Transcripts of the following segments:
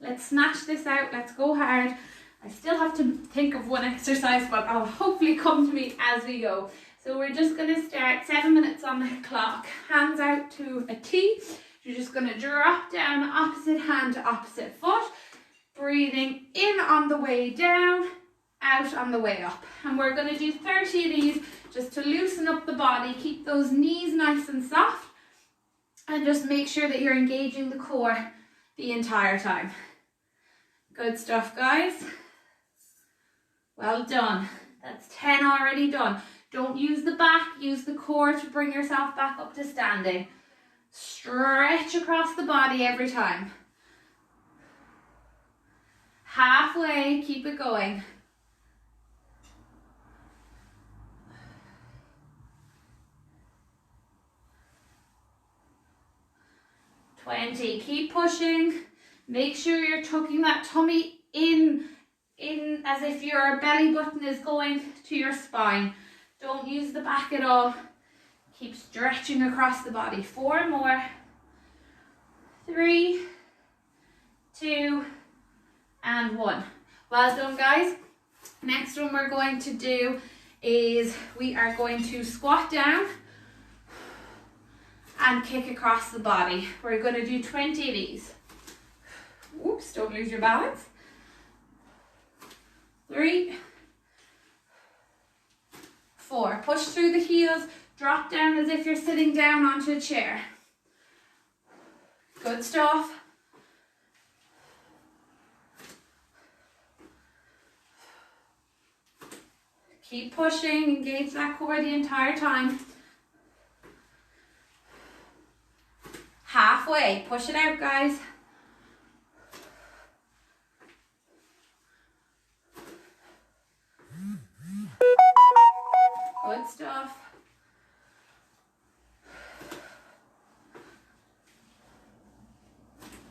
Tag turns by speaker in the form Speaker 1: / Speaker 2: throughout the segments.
Speaker 1: Let's smash this out. Let's go hard. I still have to think of one exercise, but I'll hopefully come to me as we go. So we're just going to start 7 minutes on the clock. Hands out to a T. You're just going to drop down opposite hand to opposite foot. Breathing in on the way down, out on the way up. And we're going to do 30 of these just to loosen up the body. Keep those knees nice and soft. And just make sure that you're engaging the core the entire time. Good stuff, guys. Well done. That's 10 already done. Don't use the back, use the core to bring yourself back up to standing. Stretch across the body every time. Halfway, keep it going. Keep pushing. Make sure you're tucking that tummy in as if your belly button is going to your spine. Don't use the back at all. Keep stretching across the body. 4 more. 3, 2, and 1. Well done, guys. Next one we're going to do is we are going to squat down and kick across the body. We're going to do 20 of these. Oops, don't lose your balance. 3, 4. Push through the heels. Drop down as if you're sitting down onto a chair. Good stuff. Keep pushing. Engage that core the entire time. Halfway. Push it out, guys. Good stuff.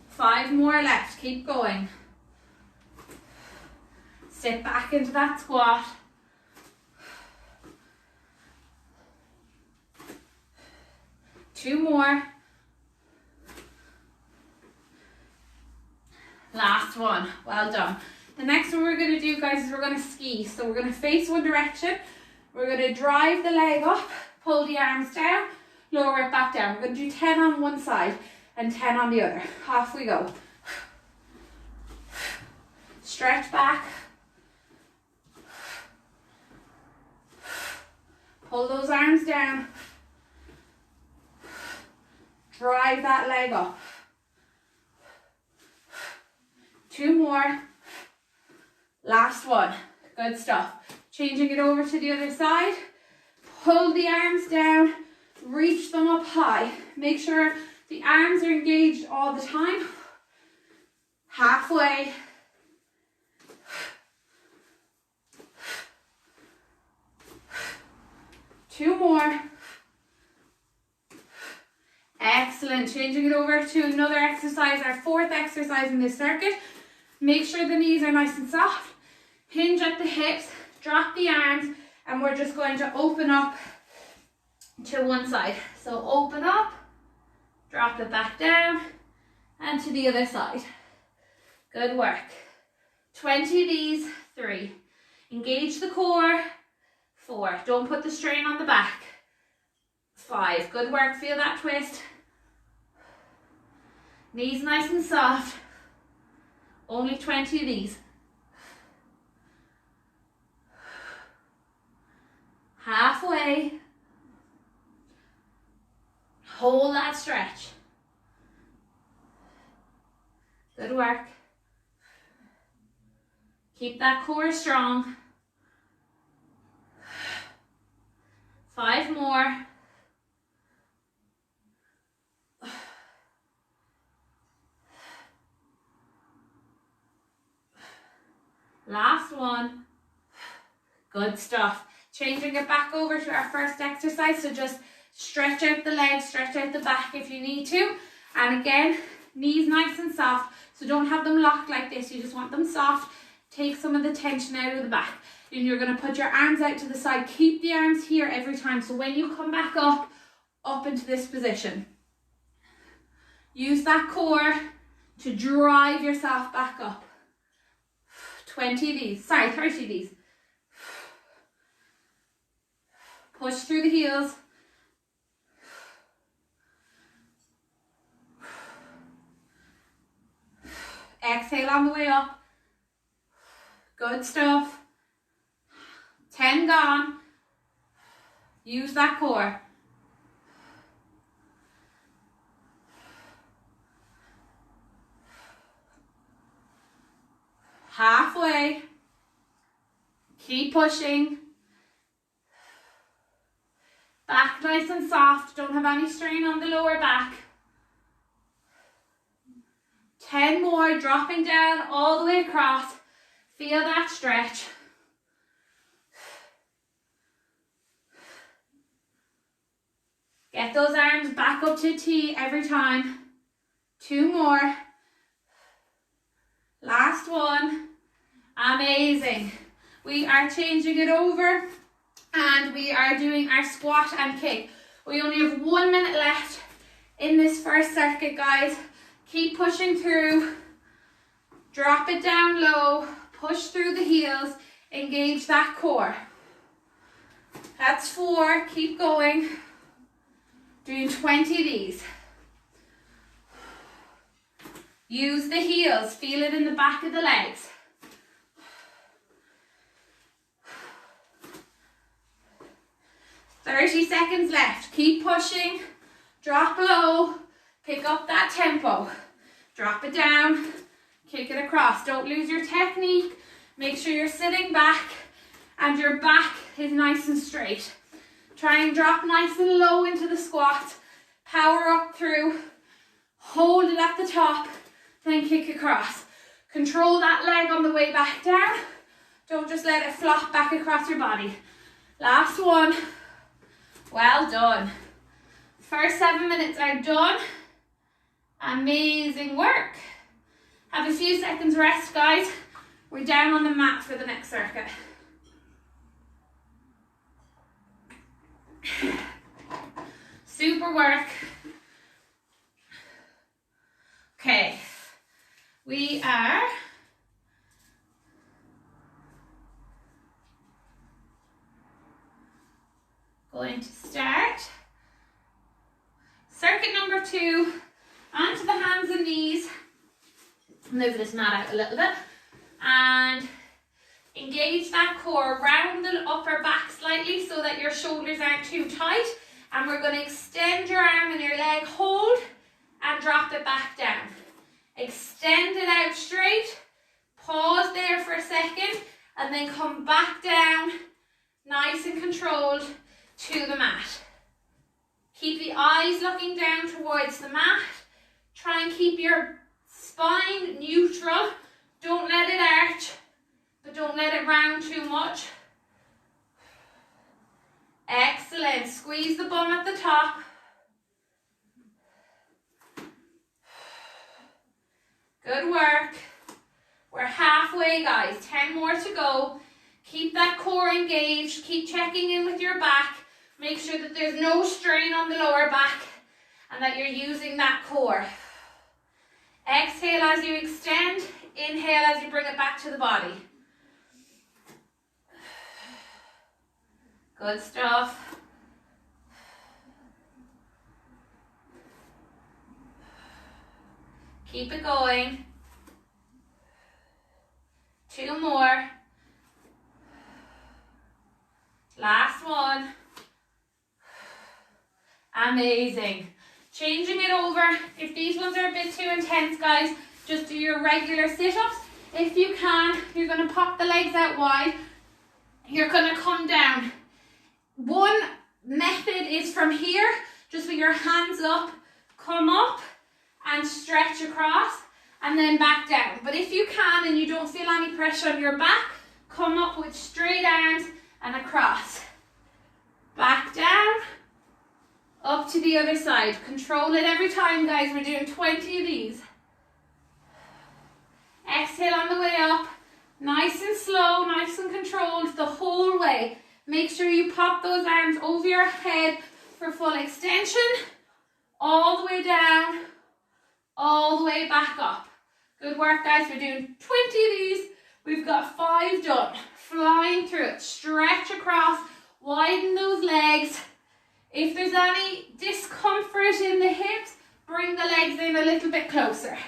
Speaker 1: Five more left. Keep going. Sit back into that squat. Two more. Last one. Well done. The next one we're going to do, guys, is we're going to ski. So we're going to face one direction. We're going to drive the leg up, pull the arms down, lower it back down. We're going to do 10 on one side and 10 on the other. Off we go. Stretch back. Pull those arms down. Drive that leg up. 2 more. Last one. Good stuff. Changing it over to the other side. Pull the arms down. Reach them up high. Make sure the arms are engaged all the time. Halfway. Two more. Excellent. Changing it over to another exercise, our fourth exercise in this circuit. Make sure the knees are nice and soft. Hinge at the hips. Drop the arms. And we're just going to open up to one side. So open up. Drop it back down. And to the other side. Good work. 20 of these. 3. Engage the core. 4. Don't put the strain on the back. 5. Good work. Feel that twist. Knees nice and soft. Only 20 of these. Halfway. Hold that stretch. Good work. Keep that core strong. 5 more. Last one. Good stuff. Changing it back over to our first exercise. So just stretch out the legs, stretch out the back if you need to. And again, knees nice and soft. So don't have them locked like this. You just want them soft. Take some of the tension out of the back. And you're going to put your arms out to the side. Keep the arms here every time. So when you come back up into this position. Use that core to drive yourself back up. 20 of these, 30 of these. Push through the heels. Exhale on the way up. Good stuff. 10 gone. Use that core. Halfway. Keep pushing. Back nice and soft. Don't have any strain on the lower back. 10 more, dropping down all the way across. Feel that stretch. Get those arms back up to T every time. 2 more. Last one. Amazing. We are changing it over and we are doing our squat and kick. We only have 1 minute left in this first circuit, guys. Keep pushing through. Drop it down low. Push through the heels. Engage that core. That's 4. Keep going. Doing 20 of these. Use the heels. Feel it in the back of the legs. "30 seconds left. Keep pushing. Drop low. Pick up that tempo. Drop it down. Kick it across. Don't lose your technique. Make sure you're sitting back and your back is nice and straight. Try and drop nice and low into the squat. Power up through. Hold it at the top. Then kick across. Control that leg on the way back down. Don't just let it flop back across your body. Last one. Well done. First 7 minutes are done. Amazing work. Have a few seconds rest, guys. We're down on the mat for the next circuit. Super work. Okay, we are going to start circuit number 2. Onto the hands and knees. Move this mat out a little bit and engage that core. Round the upper back slightly so that your shoulders aren't too tight, and we're going to extend your arm and your leg, hold and drop it back down. Extend it out straight, pause there for a second, and then come back down nice and controlled to the mat. Keep the eyes looking down towards the mat. Try and keep your spine neutral. Don't let it arch, but don't let it round too much. Excellent. Squeeze the bum at the top. Good work. We're halfway, guys. 10 more to go. Keep that core engaged. Keep checking in with your back. Make sure that there's no strain on the lower back and that you're using that core. Exhale as you extend. Inhale as you bring it back to the body. Good stuff. Keep it going. 2 more. Last one. Amazing. Changing it over. If these ones are a bit too intense, guys, just do your regular sit-ups. If you can, you're going to pop the legs out wide. You're going to come down. One method is from here, just with your hands up, come up and stretch across and then back down. But if you can and you don't feel any pressure on your back, come up with straight arms and across. Back down, up to the other side. Control it every time, guys. We're doing 20 of these. Exhale on the way up. Nice and slow, nice and controlled the whole way. Make sure you pop those arms over your head for full extension. All the way down. all the way back up. Good work, guys. We're doing 20 of these. We've got 5 done. Flying through it. Stretch across, widen those legs. If there's any discomfort in the hips, bring the legs in a little bit closer.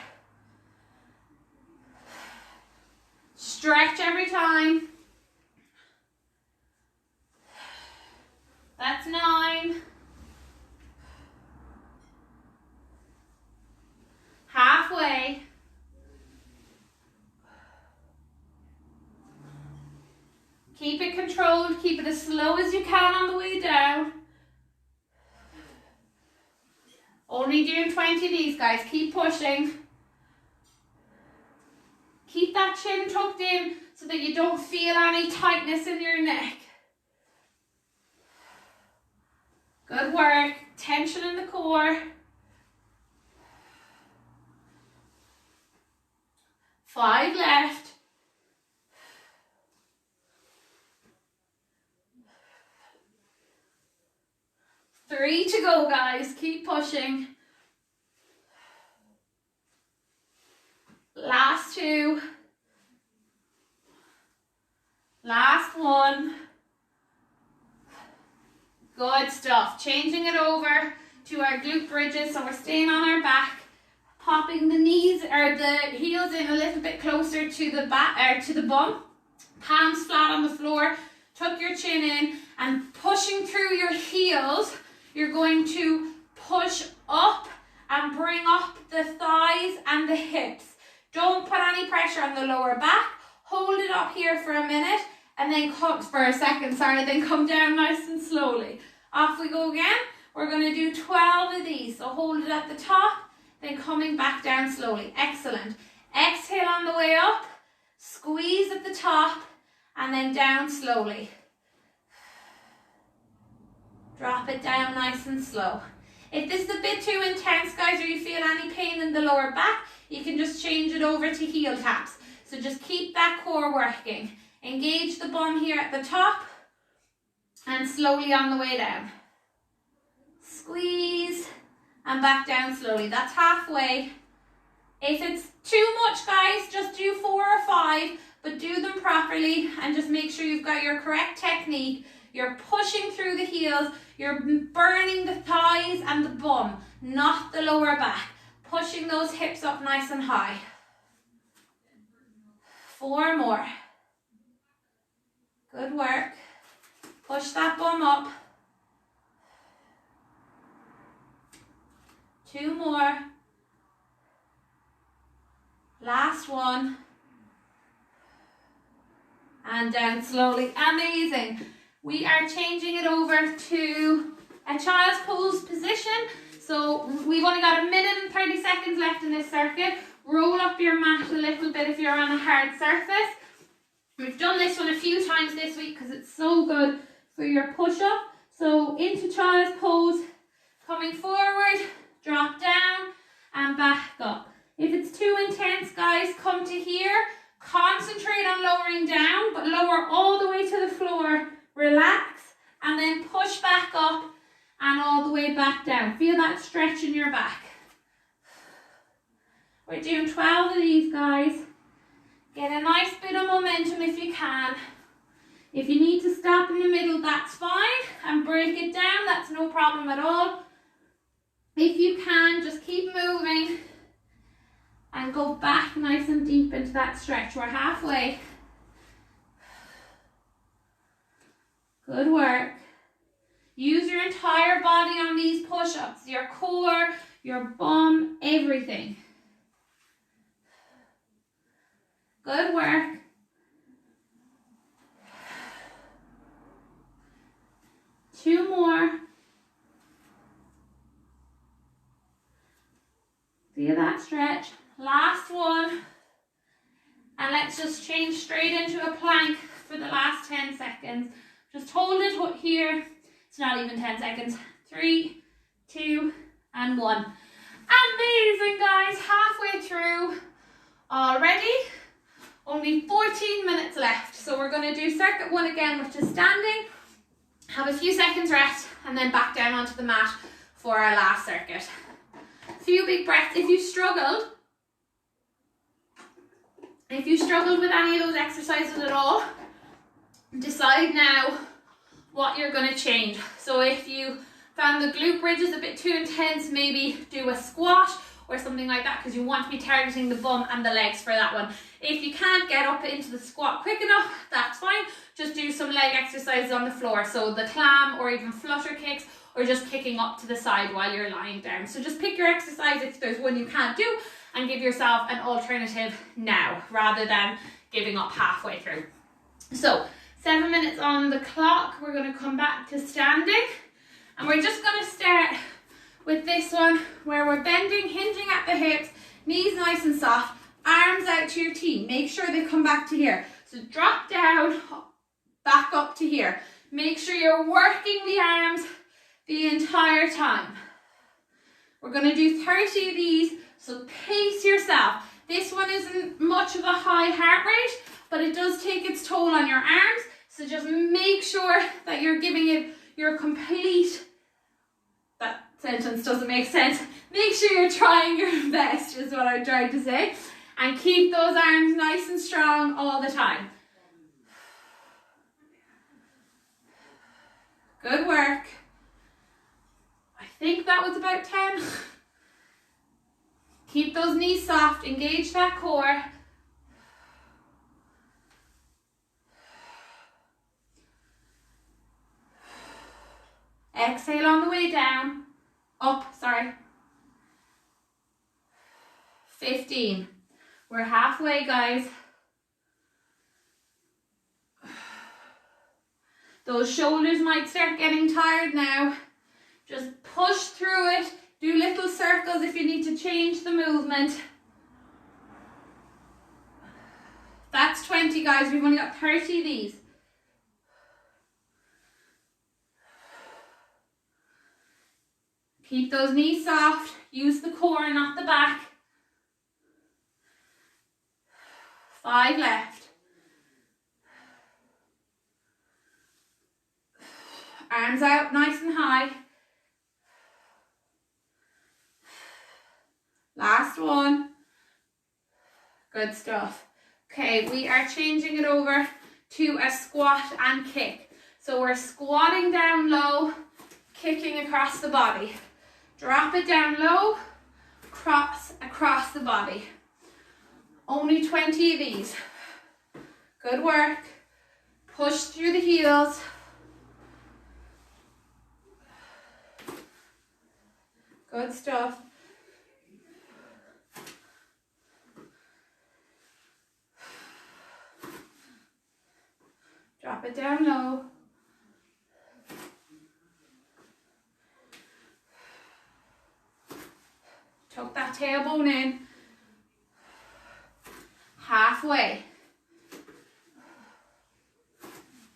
Speaker 1: Stretch every time. That's 9. Halfway. Keep it controlled. Keep it as slow as you can on the way down. Only doing 20 of these, guys. Keep pushing. Keep that chin tucked in so that you don't feel any tightness in your neck. Good work. Tension in the core. 5 left. 3 to go, guys. Keep pushing. Last 2. Last 1. Good stuff. Changing it over to our glute bridges, so we're staying on our back, popping the knees or the heels in a little bit closer to the back or to the bum. Palms flat on the floor. Tuck your chin in and pushing through your heels. You're going to push up and bring up the thighs and the hips. Don't put any pressure on the lower back. Hold it up here for a minute and then come for a second, then come down nice and slowly. Off we go again. We're going to do 12 of these. So hold it at the top, then coming back down slowly. Excellent. Exhale on the way up, squeeze at the top, and then down slowly. Drop it down nice and slow. If this is a bit too intense, guys, or you feel any pain in the lower back, you can just change it over to heel taps. So just keep that core working. Engage the bum here at the top and slowly on the way down. Squeeze and back down slowly. That's halfway. If it's too much, guys, just do 4 or 5, but do them properly and just make sure you've got your correct technique. You're pushing through the heels, you're burning the thighs and the bum, not the lower back. Pushing those hips up nice and high. 4 more. Good work. Push that bum up. 2 more. Last one. And down slowly. Amazing. We are changing it over to a child's pose position. So we've only got 1 minute and 30 seconds left in this circuit. Roll up your mat a little bit if you're on a hard surface. We've done this one a few times this week because it's so good for your push-up. So into child's pose, coming forward, drop down and back up. If it's too intense, guys, come to here. Concentrate on lowering down, but lower all the way to the floor. Relax and then push back up and all the way back down. Feel that stretch in your back. We're doing 12 of these, guys. Get a nice bit of momentum if you can. If you need to stop in the middle, that's fine. And break it down, that's no problem at all. If you can, just keep moving and go back nice and deep into that stretch. We're halfway. Good work. Use your entire body on these push-ups. Your core, your bum, everything. Good work. Two more. Feel that stretch. Last one. And let's just change straight into a plank for the last 10 seconds. Just hold it here. It's not even 10 seconds. 3, 2, and 1. Amazing, guys. Halfway through already. Only 14 minutes left. So we're going to do circuit 1 again, which is standing. Have a few seconds rest and then back down onto the mat for our last circuit. Few big breaths. If you struggled with any of those exercises at all, decide now what you're going to change. So if you found the glute bridges a bit too intense, maybe do a squat or something like that, because you want to be targeting the bum and the legs for that one. If you can't get up into the squat quick enough, that's fine. Just do some leg exercises on the floor. So the clam or even flutter kicks, or just kicking up to the side while you're lying down. So just pick your exercise if there's one you can't do, and give yourself an alternative now, rather than giving up halfway through. So 7 minutes on the clock. We're going to come back to standing, and we're just going to start with this one where we're bending, hinging at the hips, knees nice and soft, arms out to your T. Make sure they come back to here. So drop down, back up to here. Make sure you're working the arms the entire time. We're going to do 30 of these, so pace yourself. This one isn't much of a high heart rate, but it does take its toll on your arms, so just make sure that you're giving it your complete, that sentence doesn't make sense, make sure you're trying your best is what I'm trying to say, and keep those arms nice and strong all the time. Good work. I think that was about 10. Keep those knees soft, engage that core. Exhale on the way down. Up, sorry. 15. We're halfway, guys. Those shoulders might start getting tired now. Just push through it. Do little circles if you need to change the movement. That's 20, guys. We've only got 30 of these. Keep those knees soft. Use the core, not the back. 5 left. Arms out nice and high. Last one. Good stuff. Okay, we are changing it over to a squat and kick. So we're squatting down low, kicking across the body. Drop it down low, cross across the body. Only 20 of these. Good work. Push through the heels. Good stuff. Drop it down low. Tuck that tailbone in. Halfway.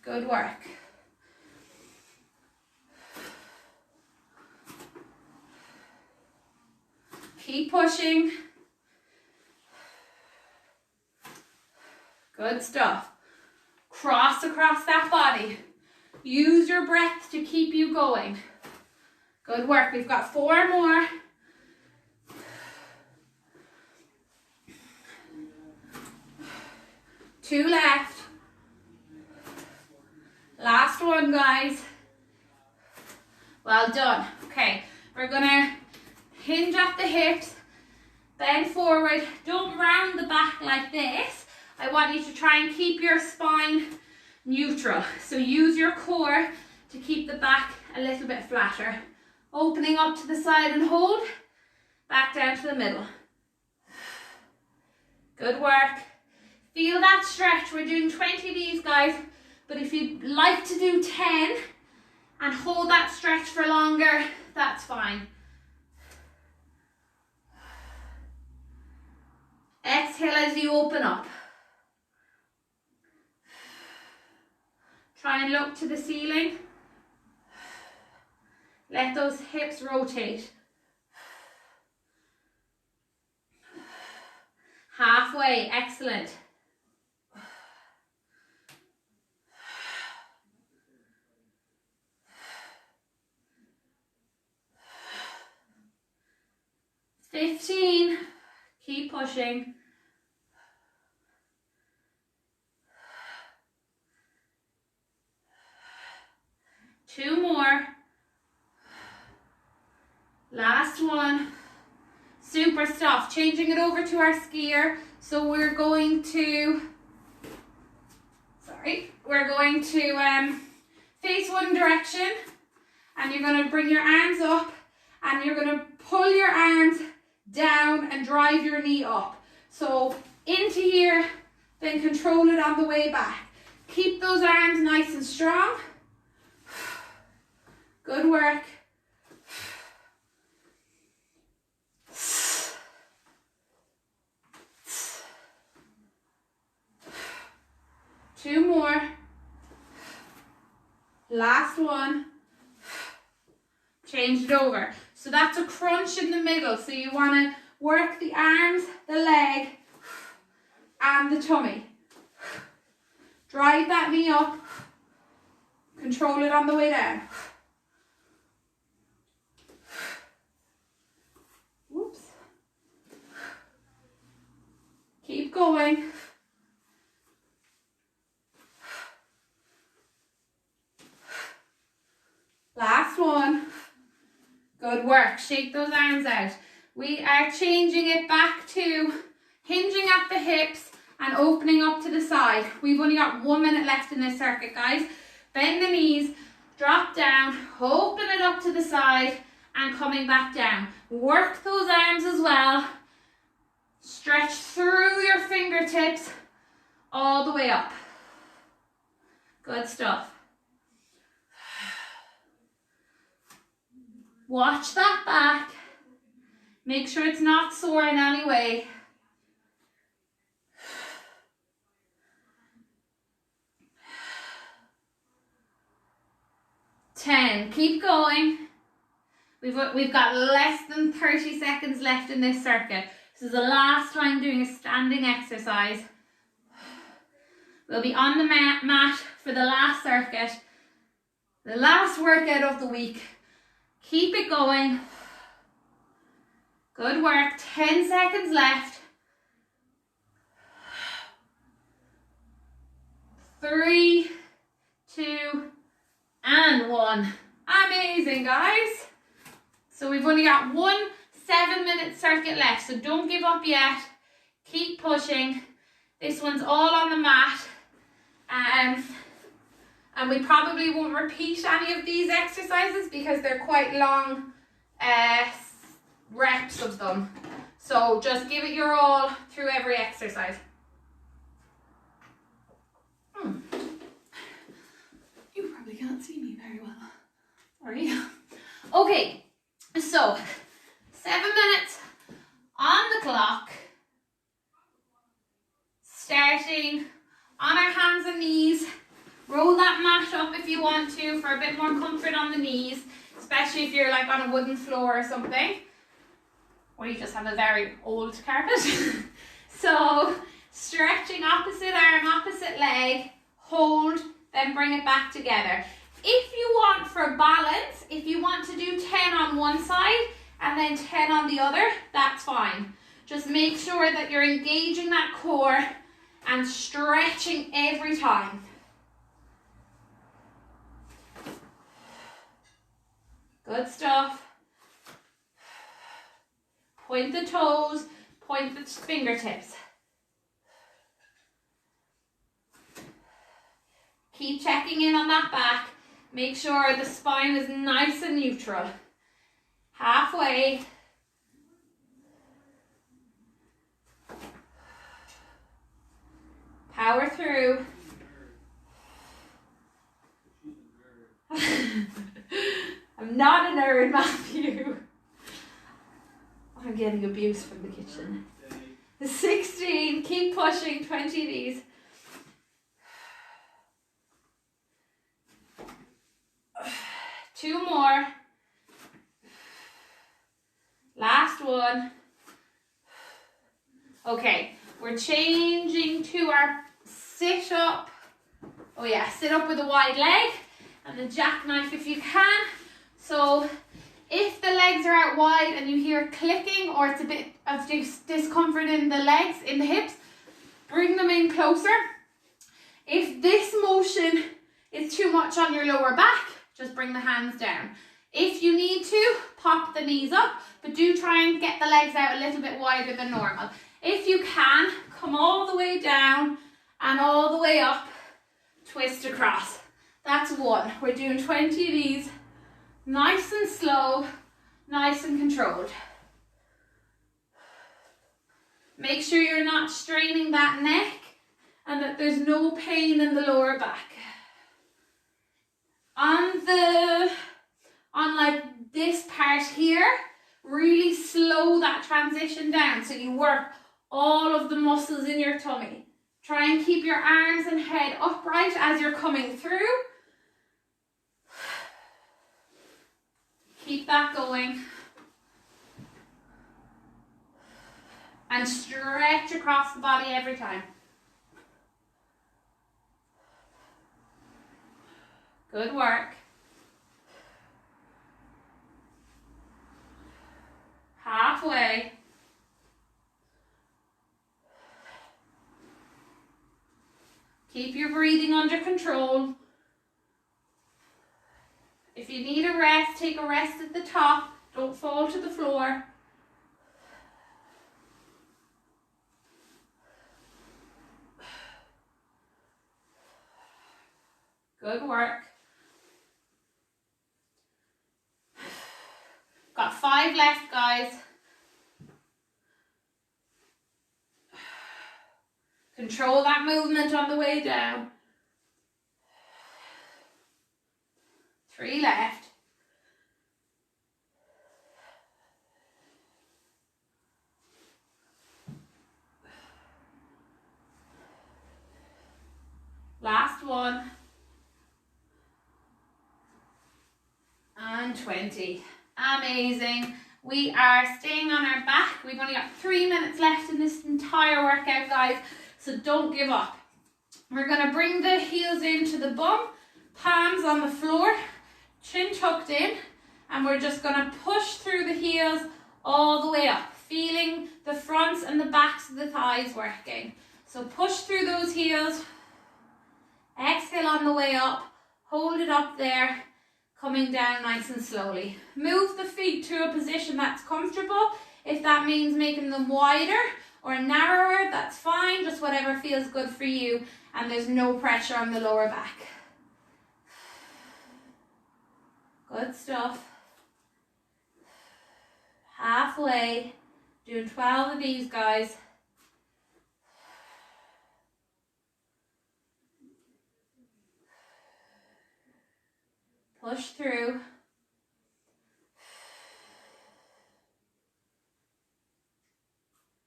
Speaker 1: Good work. Keep pushing. Good stuff. Cross across that body. Use your breath to keep you going. Good work. We've got 4 more. Two left. Last one, guys. Well done. Okay, we're gonna hinge at the hips, bend forward. Don't round the back like this. I want you to try and keep your spine neutral. So use your core to keep the back a little bit flatter. Opening up to the side and hold. Back down to the middle. Good work. Feel that stretch. We're doing 20 of these, guys. But if you'd like to do 10 and hold that stretch for longer, that's fine. Exhale as you open up. Try and look to the ceiling. Let those hips rotate. Halfway, excellent. pushing. Two more. Last one. Super stuff. Changing it over to our skier. So we're going to face one direction, and you're going to bring your arms up, and you're going to pull your arms down and drive your knee up. So into here, then control it on the way back. Keep those arms nice and strong. Good work. Two more. Last one. Change it over. So that's a crunch in the middle. So you want to work the arms, the leg, and the tummy. Drive that knee up. Control it on the way down. Whoops. Keep going. Last one. Good work. Shake those arms out. We are changing it back to hinging at the hips and opening up to the side. We've only got 1 minute left in this circuit, guys. Bend the knees, drop down, open it up to the side, and coming back down. Work those arms as well. Stretch through your fingertips all the way up. Good stuff. Watch that back. Make sure it's not sore in any way. Ten. Keep going. We've got less than 30 seconds left in this circuit. This is the last time doing a standing exercise. We'll be on the mat for the last circuit, the last workout of the week. Keep it going. Good work. 10 seconds left. 3, 2, and 1. Amazing, guys. So we've only got one 7-minute circuit left, so don't give up yet. Keep pushing. This one's all on the mat. And we probably won't repeat any of these exercises because they're quite long reps of them. So just give it your all through every exercise. You probably can't see me very well. Sorry. Okay, so 7 minutes on the clock. Starting on our hands and knees. Roll that mat up if you want to for a bit more comfort on the knees, especially if you're like on a wooden floor or something, or you just have a very old carpet. So stretching opposite arm, opposite leg, hold, then bring it back together. If you want for balance, if you want to do 10 on one side and then 10 on the other, that's fine. Just make sure that you're engaging that core and stretching every time. Good stuff. Point the toes, point the fingertips. Keep checking in on that back. Make sure the spine is nice and neutral. Halfway. Power through. I'm not a nerd, Matthew. I'm getting abuse from the kitchen. 16, keep pushing, 20 of these. Two more. Last one. Okay, we're changing to our sit up. Oh yeah, sit up with a wide leg and the jackknife if you can. So If the legs are out wide and you hear clicking or it's a bit of discomfort in the legs, in the hips, bring them in closer. If this motion is too much on your lower back, just bring the hands down. If you need to, pop the knees up, but do try and get the legs out a little bit wider than normal. If you can, come all the way down and all the way up, twist across. That's 1. We're doing 20 of these, nice and slow, nice and controlled. Make sure you're not straining that neck and that there's no pain in the lower back. On like this part here, really slow that transition down so you work all of the muscles in your tummy. Try and keep your arms and head upright as you're coming through. Keep that going. And stretch across the body every time. Good work. Halfway. Keep your breathing under control. If you need a rest, take a rest at the top. Don't fall to the floor. Good work. Got 5 left, guys. Control that movement on the way down. 3 left. Last one. And 20. Amazing. We are staying on our back. We've only got 3 minutes left in this entire workout, guys, so don't give up. We're going to bring the heels into the bum, palms on the floor, chin tucked in, and we're just going to push through the heels all the way up, feeling the fronts and the backs of the thighs working. So push through those heels, exhale on the way up, hold it up there, coming down nice and slowly. Move the feet to a position that's comfortable. If that means making them wider or narrower, that's fine, just whatever feels good for you, and there's no pressure on the lower back. Good stuff. Halfway, doing 12 of these, guys. Push through.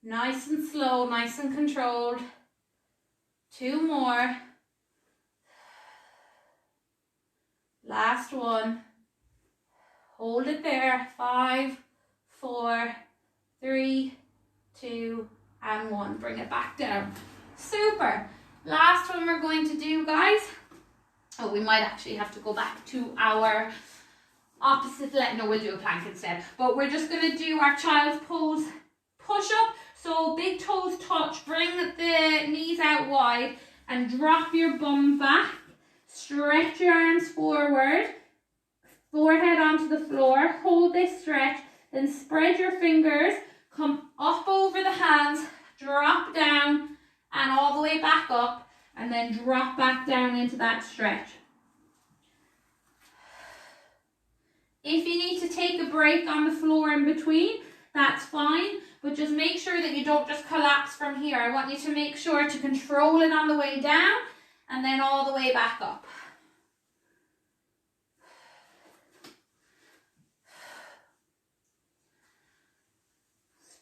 Speaker 1: Nice and slow, nice and controlled. 2 more. Last one. Hold it there. 5, 4, 3, 2, and 1. Bring it back down. Super. Last one we're going to do, guys. Oh, we might actually have to go back to our opposite leg. No, we'll do a plank instead. But we're just going to do our child's pose push-up. So big toes touch, bring the knees out wide and drop your bum back. Stretch your arms forward, forehead onto the floor. Hold this stretch, then spread your fingers, come up over the hands, drop down and all the way back up, and then drop back down into that stretch. If you need to take a break on the floor in between, that's fine, but just make sure that you don't just collapse from here. I want you to make sure to control it on the way down and then all the way back up.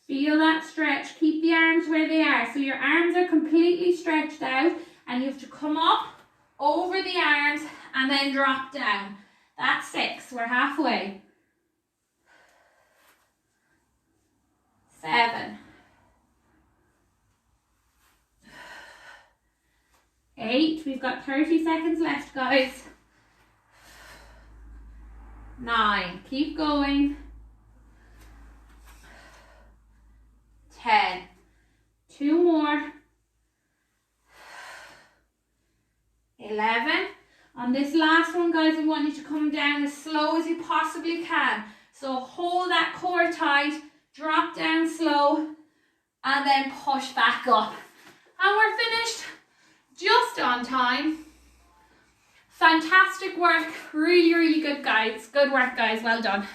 Speaker 1: Feel that stretch. Keep the arms where they are. So your arms are completely stretched out and you have to come up over the arms and then drop down. That's 6. We're halfway. 7. 8. We've got 30 seconds left, guys. 9. Keep going. 10. 2 more. 11. On this last one, guys, I want you to come down as slow as you possibly can. So hold that core tight, drop down slow, and then push back up. And we're finished just on time. Fantastic work. Really, really good, guys. Good work, guys. Well done.